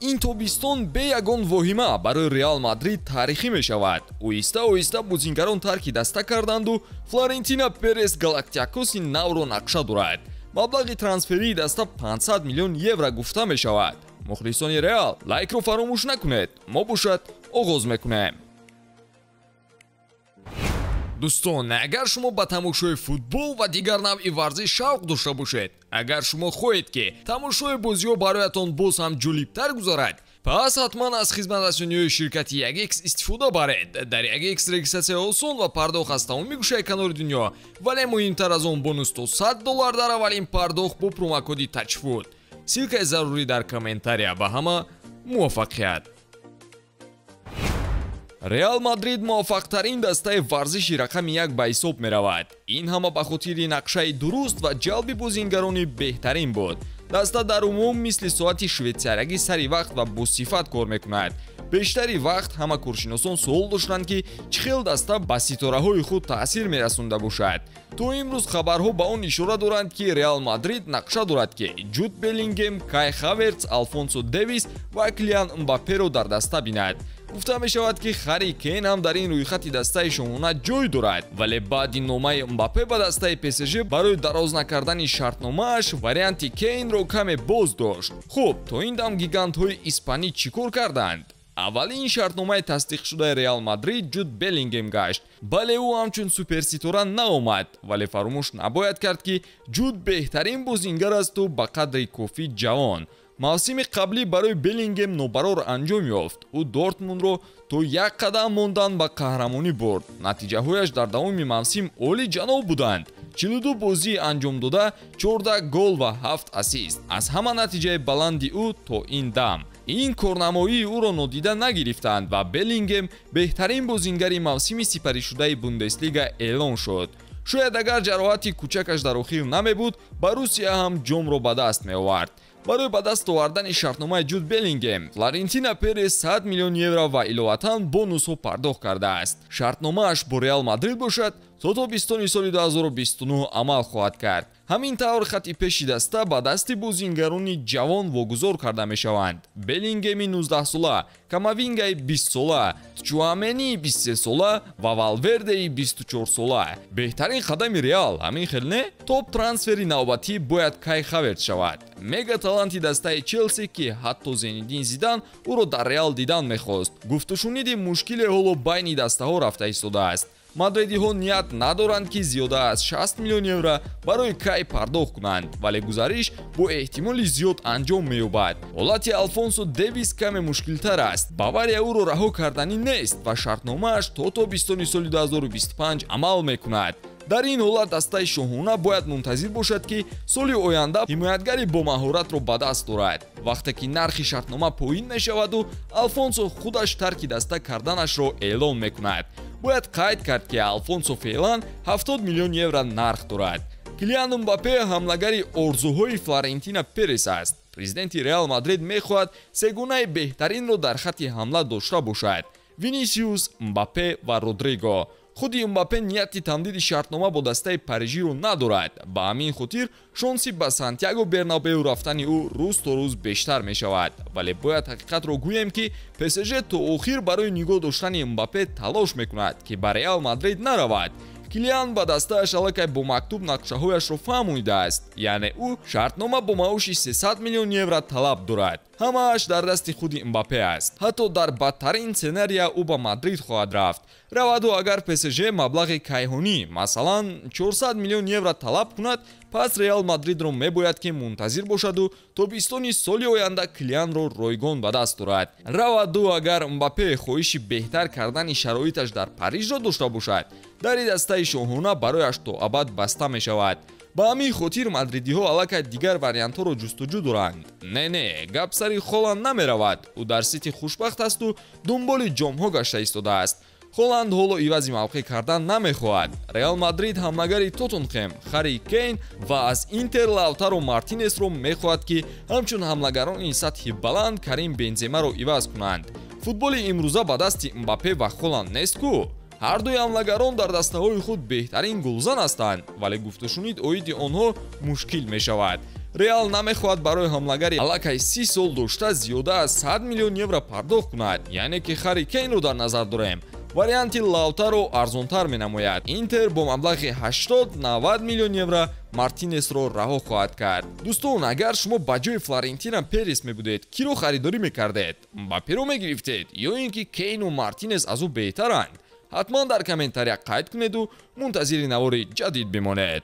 این تابستان به یگان واهمه برای ریال مادرید تاریخی می شود. اویستا بازیگران ترک دسته کردند و فلورنتینو پرز گالاکتیاکوس نو را نقشه دارد. مبلغ ترانسفری دسته 500 میلیون یورو گفته می شود. مخلصان ریال لایک رو فراموش نکنید. ما باشد آغاز میکنیم. دوستان اگر شما به تماشای فوتبال و دیگر نوع ورزش شوق داشته باشید، اگر شما خواهید که تماشای بازی‌ها برایتان باز هم جالب‌تر گذارد، پس حتما از خدمت رسانی‌های شرکت 1x استفاده برید. در 1x رجیستراسیون آسان و پرداخت از تمامی گوشه‌های کنار دنیا، ولی مهمتر از آن بونوس تا $100 در اولین پرداخت با پروموکد تچفود. سیلک ضروری در کامنتاریا و همه موفقیت. ریال مادرید موفق‌ترین دسته ورزشی رقم 1 به حساب می‌رود. این همه به خاطر نقشه درست و جلب بازیگران بهترین بود. دسته در عموم مثل ساعت شویتزاریایی سری وقت و با صفت کار می‌کند. بیشتری وقت همه کارشناسان سوال داشتند که چه خیلی دسته به ستاره‌های خود تأثیر می‌رسانده باشد. تو امروز خبرها به آن اشاره دارند که ریال مادرید نقشه دارد که جود بلینگهم، کای هاورتز، آلفونسو دیویس و کلیان امباپه را در دسته بیند. گفته می شود که هری کین هم در این رویخط دسته شمونه جای دارد، ولی بعد این نامه امباپه به دسته PSG برای دراز نکردن شرطنامه‌اش وریانت کین را کم باز داشت. خب تا این دم گیگانت های اسپانی چیکار کردند؟ اولین شرطنامه تصدیق شده ریال مادرید جود بلینگهم گشت. بله او همچون سوپر ستاره نآمد، ولی فراموش نباید کرد که جود بهترین بازیگر است و به قدر کافی جوان. موسم قبلی برای بلینگهم نوبرار انجام یافت. او دورتموند رو تو یک قدم موندن به قهرمانی برد. نتیجه هایش در دوام موسم عالی جناب بودند. 42 بازی انجام داده، 14 گل و 7 اسیست. از همه نتیجه بلندی او تا این دم. این کارنمایی او را نادیده نگرفتند و بلینگهم بهترین بازیگر موسم سپری شده بوندسلیگا اعلان شد. شاید اگر جراحت کوچکش در آخر نمی بود، بروسیا هم جام را به دست می آورد. برای به دست آوردن شرطنامه جود بلینگهم، فلورنتینو پرز 100 میلیون یورو و علاوه بونوس ها پرداخت کرده است. شرطنامه اش با ریال مادرید باشد تا تابستان سال 2029 عمل خواهد کرد. همین طور خط پیش دسته به دست بازیگران جوان واگذار کرده می شوند. بلینگهم 19 ساله، کاماوینگا 20 ساله، چوامنی 23 ساله و والورده 24 ساله. بهترین قدم ریال همین خیلی نه؟ توپ ترانسفری نوبتی باید کای هاورتز شود. مگا تالنتی دسته چلسی که حتی زینedین زیدان او را در ریال دیدن می‌خواست. گفت و شنید مشکل حالا بین دسته ها رفته ایستاده است. مادریدی ها نیت ندارند که زیاده از 60 میلیون یورو برای کای پرداخت کنند، ولی گزارش با احتمال زیاد انجام می‌یابد. حالت آلفونسو دیویس کم مشکل تر است. باوریا او را رها کردنی نیست و شرطنامه اش تا تابستان سال 2025 عمل می‌کند. در این حالت دسته شاهانه باید منتظر باشد که سال آینده حمایتگری با مهارت را به دست دارد. وقتی که نرخ شرطنامه پایین می‌شود و آلفونسو خودش ترک دسته کردنش را اعلان می‌کند. باید قید کرد که آلفونسو فعلا 70 میلیون یورو نرخ دارد. کلیان امباپه حمله‌گری آرزوهای فلورنتینو پرز است. پرزیدنت ریال مادرید می‌خواهد سگونه بهترین را در خط حمله داشته باشد: وینیسیوس، امباپه و رودریگو. خود امباپه نیت تمدید شرطنامه با دسته پاریژی رو ندارد. به همین خاطر شانسی به سانتیاگو برنابئو رفتن او روز تا روز بیشتر می شود. ولی باید حقیقت رو گویم که PSG تا آخر برای نگاه داشتن امباپه تلاش میکند که به ریال مادرید نرود. کلیان با دسته اش علاقه با مکتوب نقشه هایش رو فهمیده است، یعنی او شرطنامه با معاش 300 میلیون یورو طلب دارد. همه اش در دست خود امباپه است. حتی در بدترین سناریو او به مادرید خواهد رفت. رود و اگر PSG مبلغ کیهانی مثلا 400 میلیون یورو طلب کند، پس ریال مادرید رو میباید که منتظر باشد و تابستان سال آینده کلیان رو رایگان به دست دارد. رود و اگر امباپه خواهش بهتر کردن شرایطش در پاریژ را داشته باشد، در دسته شاهانه برایش تا ابد بسته می شود. با همین خاطر مادریدی ها علاقه دیگر واریانت ها را جستجو دارند. نه گپ سری هالند نمی رود. او در سیتی خوشبخت است و دنبال جام ها گشته ایستاده است. هالند حالا عوضی موقع کردن نمیخواهد. ریال مادرید حمله‌گری توتنهام، هری کین و از اینتر لاوتارو مارتینز رو میخواهد که همچون حمله‌گران این سطح بلند کریم بنزما رو عوض کنند. فوتبال امروزه به دست امباپه و هالند نیست کو. هر دوی حمله‌گران در دسته های خود بهترین گلزن هستند، ولی گفت و شنید اوید آنها مشکل می شود. реал намехоҳад барои ҳамлагари аллакай 30 сол дошта зиёда аз 100 миллион евро пардохт кунад, яъне ки хари Кейнро дар назар дорем. Варианти Лаутаро арзонтар менамояд. Интер бо маблағи 80-90 миллион евро Мартинесро раҳо хоҳад кард. Дӯстон, агар шумо ба ҷои Флорентино Перес мебудед, киро харидорӣ мекардед? Мбапперо мегирифтед ё ин ки Кейну Мартинес аз ӯ беҳтаранд? ҳатман дар комментария қайд кунеду мунтазири навори ҷадид бимонед.